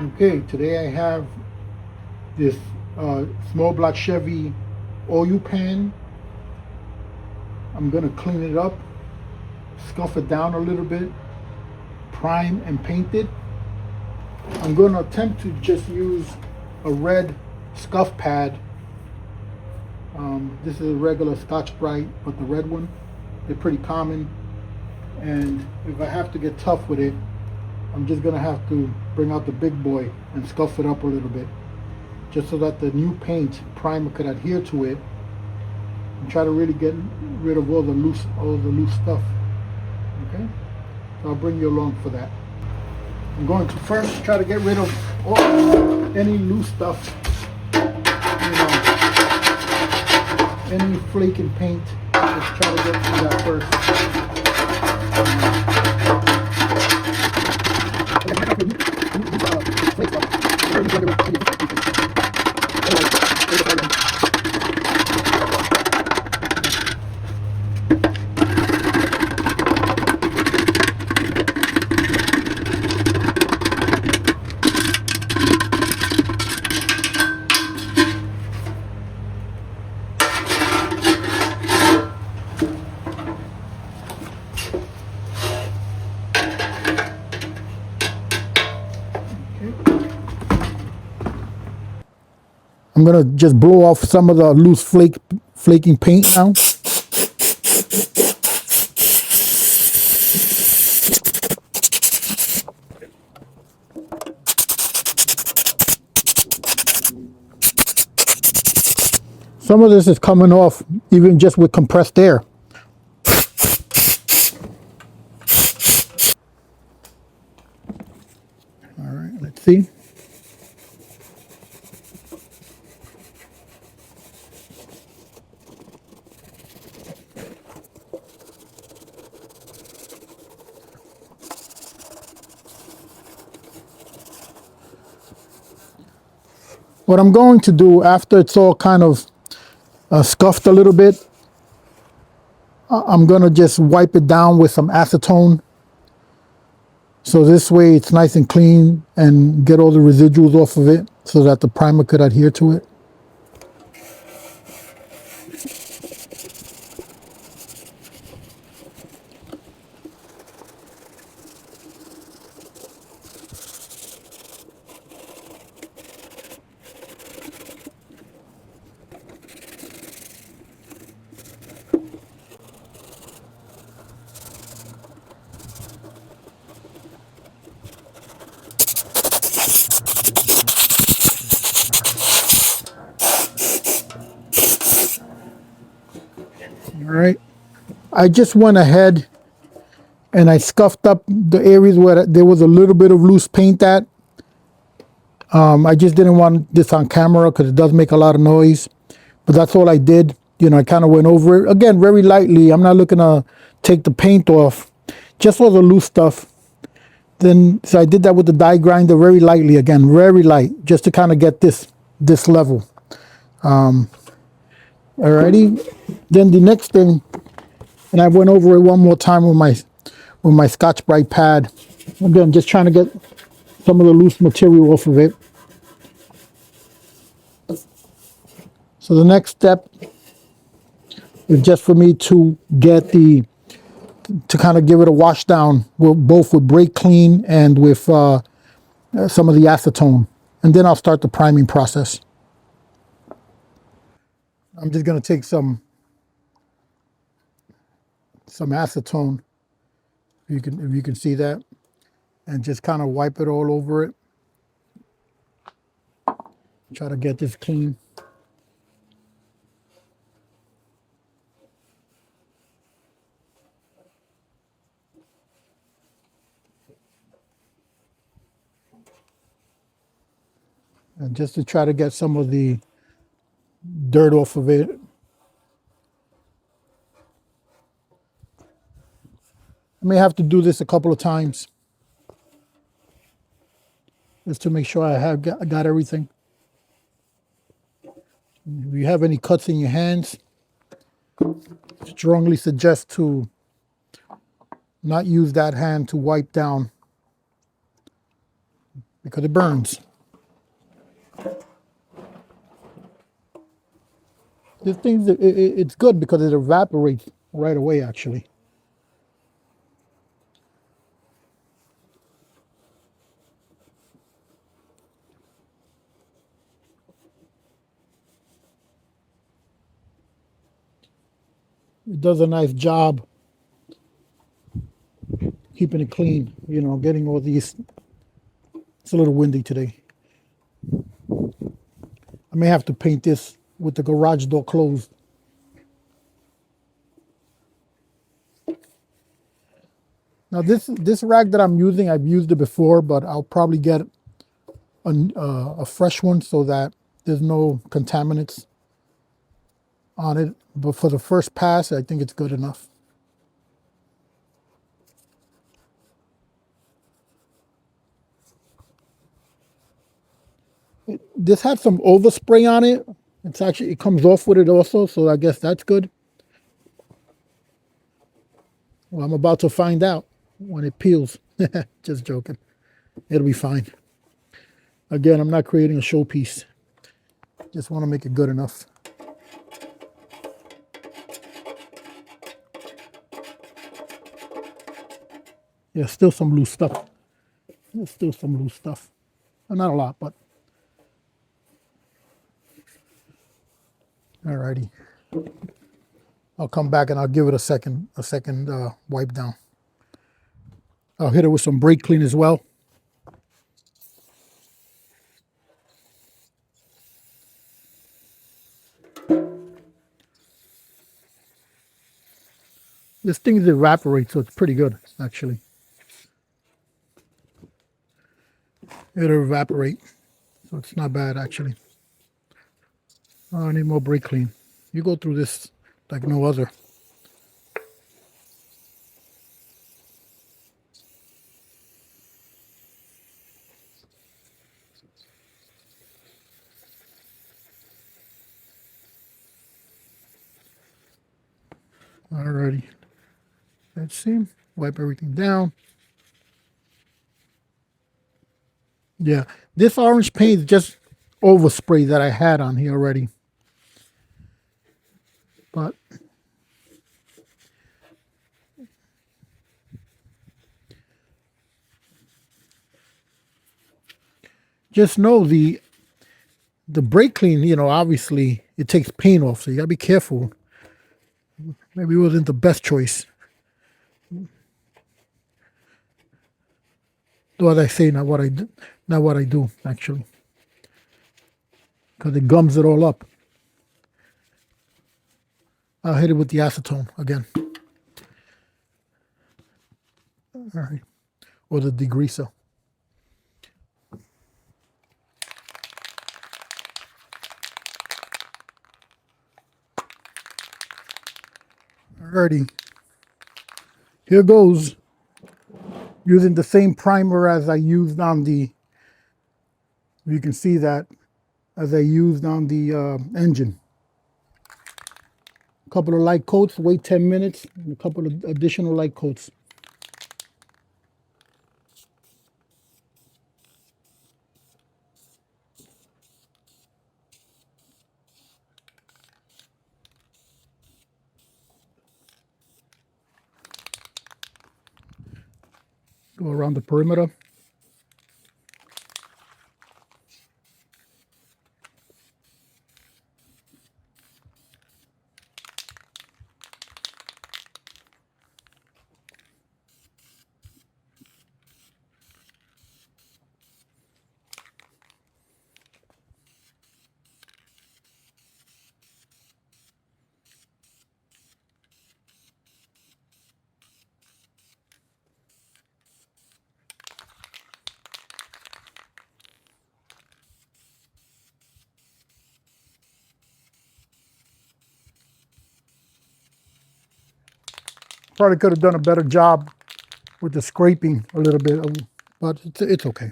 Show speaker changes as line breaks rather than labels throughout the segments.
Okay, today I have this Small Block Chevy oil pan. I'm gonna clean it up, scuff it down a little bit, prime and paint it. I'm gonna attempt to just use a red scuff pad. This is a regular Scotch-Brite, but the red one, they're pretty common. And if I have to get tough with it, I'm just gonna have to bring out the big boy and scuff it up a little bit, just so that the new paint primer could adhere to it, and try to really get rid of all the loose stuff. Okay, so I'll bring you along for that. I'm going to first try to get rid of any loose stuff, any flaking paint. Just try to get through that first. I'm gonna just blow off some of the loose flaking paint now. Some of this is coming off even just with compressed air. All right, let's see. What I'm going to do after it's all kind of scuffed a little bit, I'm gonna just wipe it down with some acetone. So this way it's nice and clean and get all the residuals off of it so that the primer could adhere to it. All right. I just went ahead and I scuffed up the areas where there was a little bit of loose paint at. I just didn't want this on camera because it does make a lot of noise. But that's all I did. I kind of went over it. Again, very lightly. I'm not looking to take the paint off. Just all the loose stuff. So I did that with the die grinder very lightly. Again, very light. Just to kind of get this level. Alrighty. Then the next thing, and I went over it one more time with my Scotch-Brite pad. Again, just trying to get some of the loose material off of it. So the next step is just for me to get to kind of give it a wash down, both with brake clean and with some of the acetone. And then I'll start the priming process. I'm just going to take some acetone, if you can see that, and just kind of wipe it all over it. Try to get this clean. And just to try to get some of the dirt off of it. I may have to do this a couple of times just to make sure I got everything. If you have any cuts in your hands, strongly suggest to not use that hand to wipe down. because it burns. This thing, it's good because it evaporates right away, actually. It does a nice job keeping it clean, you know, getting all these. It's a little windy today. I may have to paint this with the garage door closed. Now this rag that I'm using, I've used it before, but I'll probably get a fresh one so that there's no contaminants on it. But for the first pass, I think it's good enough. This had some overspray on it. It comes off with it also, so I guess that's good. Well, I'm about to find out when it peels. Just joking. It'll be fine. Again, I'm not creating a showpiece. Just want to make it good enough. Yeah, still some loose stuff. There's still some loose stuff. Not a lot, but alrighty. I'll come back and I'll give it a second wipe down. I'll hit it with some brake clean as well. This thing evaporates, so it's pretty good, actually. It'll evaporate, so it's not bad, actually. Oh, I need more brake clean. You go through this like no other. Alrighty. Let's see. Wipe everything down. Yeah, this orange paint is just overspray that I had on here already. But just know the brake clean, you know, obviously it takes paint off, so you gotta be careful. Maybe it wasn't the best choice. What I say, not what I do, not what I do actually, because it gums it all up. I'll hit it with the acetone again. All right, or the degreaser. Alrighty, here goes. Using the same primer as I used on the, you can see that, as I used on the engine. A couple of light coats, wait 10 minutes, and a couple of additional light coats. Go around the perimeter. Probably could have done a better job with the scraping a little bit, but it's okay.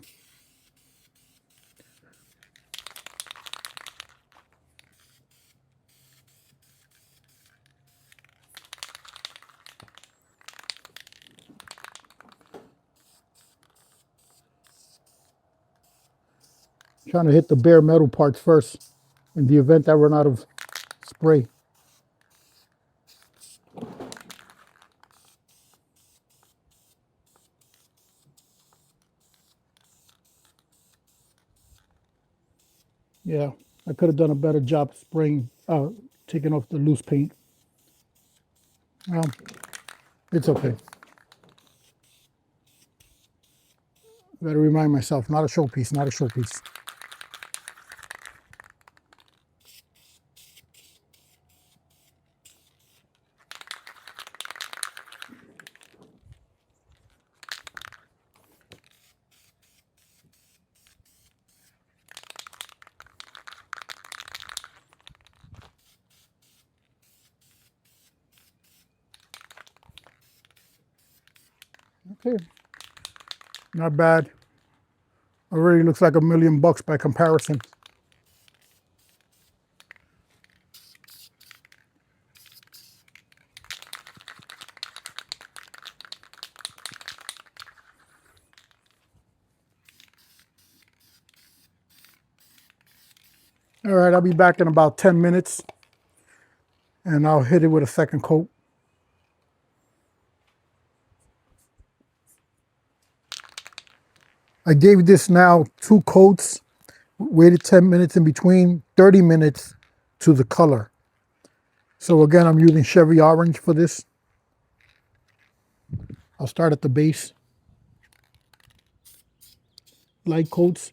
Trying to hit the bare metal parts first in the event I run out of spray. Yeah, I could have done a better job spraying, taking off the loose paint. Well, it's okay. Got to remind myself, not a showpiece, not a showpiece. Okay, not bad. Already looks like $1,000,000 by comparison. All right, I'll be back in about 10 minutes and I'll hit it with a second coat. I gave this now 2 coats, waited 10 minutes in between, 30 minutes to the color. So again, I'm using Chevy Orange for this. I'll start at the base. Light coats.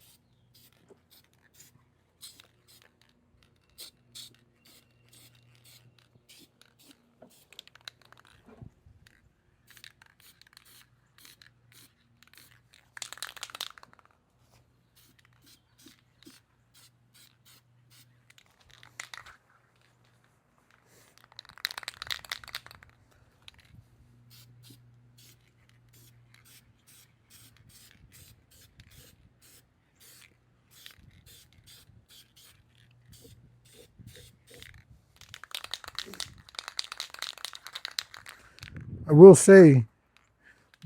I will say,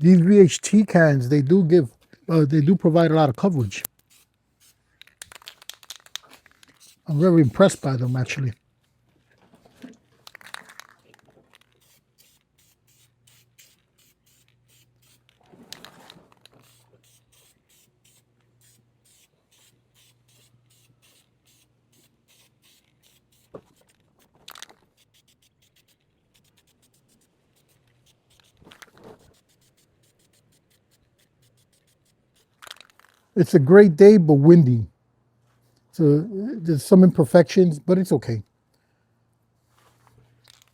these VHT cans, they do provide a lot of coverage. I'm very impressed by them, actually. It's a great day, but windy. So there's some imperfections, but it's okay.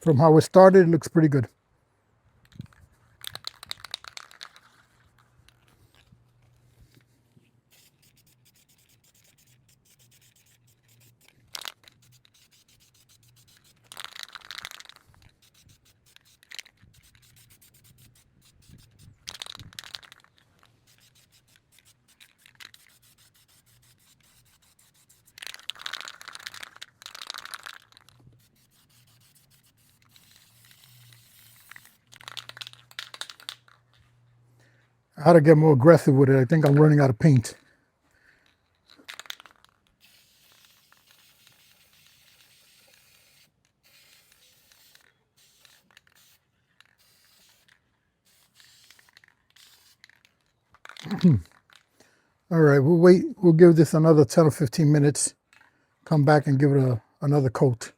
From how it started, it looks pretty good. I had to get more aggressive with it. I think I'm running out of paint. All right, we'll wait. We'll give this another 10 or 15 minutes. Come back and give it another coat.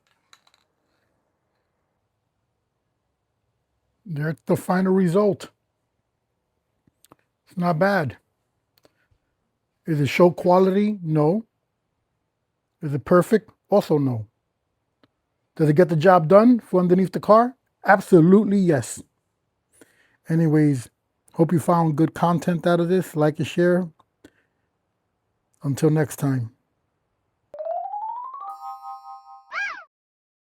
There's the final result. It's not bad. Is it show quality? No. Is it perfect? Also no. Does it get the job done for underneath the car? Absolutely yes. Anyways, hope you found good content out of this. Like and share. Until next time.